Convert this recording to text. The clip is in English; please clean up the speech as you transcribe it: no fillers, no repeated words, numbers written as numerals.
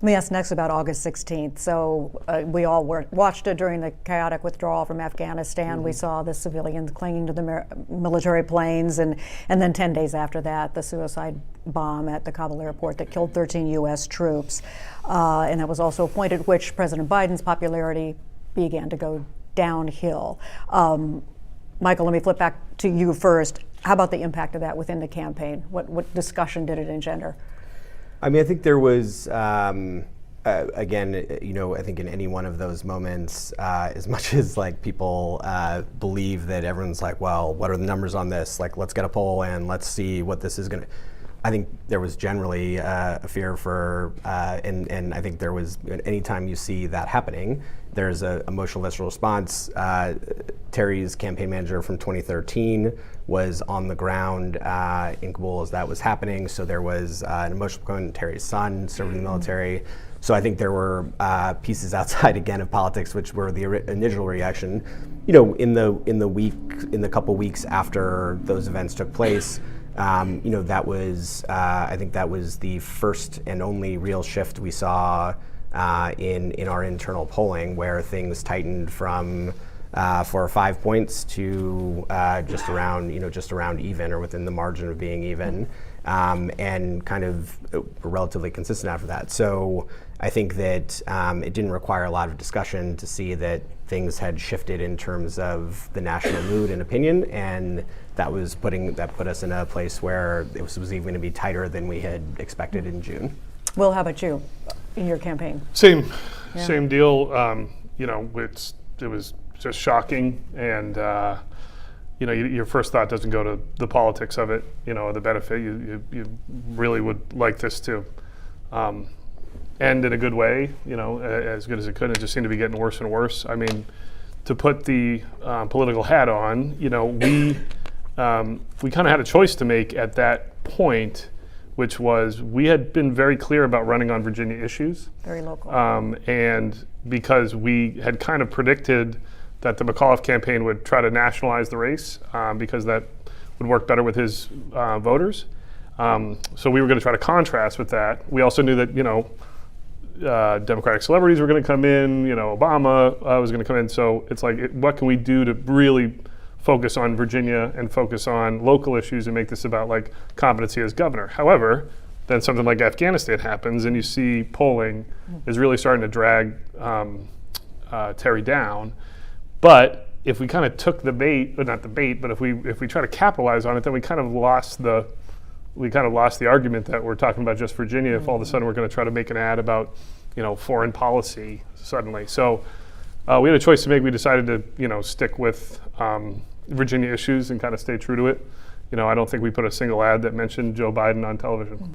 Let me ask next about August 16th. So we all watched it during the chaotic withdrawal from Afghanistan. Mm-hmm. We saw the civilians clinging to the military planes, and then 10 days after that, the suicide bomb at the Kabul airport that killed 13 U.S. troops. And that was also a point at which President Biden's popularity began to go downhill. Michael, let me flip back to you first. How about the impact of that within the campaign? What discussion did it engender? I mean, I think there was, again, I think in any one of those moments, as much as like people believe that everyone's like, well, what are the numbers on this? Like, let's get a poll and let's see what this is going to. I think there was generally a fear for, and I think there was, anytime you see that happening, there's an emotional visceral response. Terry's campaign manager from 2013 was on the ground in Kabul as that was happening, so there was an emotional component. Terry's son served in the military. So I think there were pieces outside again of politics, which were the initial reaction. In the couple weeks after those events took place, that was I think that was the first and only real shift we saw in our internal polling, where things tightened from 4 or 5 points to just around even, or within the margin of being even, and kind of relatively consistent after that. So I think that it didn't require a lot of discussion to see that things had shifted in terms of the national mood and opinion, and that put us in a place where it was even going to be tighter than we had expected in June. Will, how about you in your campaign? Same deal. It was just shocking, and your first thought doesn't go to the politics of it, the benefit. You really would like this to end in a good way, as good as it could. It just seemed to be getting worse and worse. I mean, to put the political hat on, we kind of had a choice to make at that point, which was we had been very clear about running on Virginia issues. Very local. And because we had kind of predicted that the McAuliffe campaign would try to nationalize the race because that would work better with his voters. So we were going to try to contrast with that. We also knew that, Democratic celebrities were going to come in, Obama was going to come in. So it's like, what can we do to really focus on Virginia and focus on local issues and make this about like competency as governor? However, then something like Afghanistan happens and you see polling is really starting to drag Terry down. But if we kind of took the bait, or not the bait, but if we try to capitalize on it, then we kind of lost the argument that we're talking about just Virginia. If all of a sudden we're going to try to make an ad about, foreign policy suddenly. So we had a choice to make. We decided to, stick with Virginia issues and kind of stay true to it. I don't think we put a single ad that mentioned Joe Biden on television.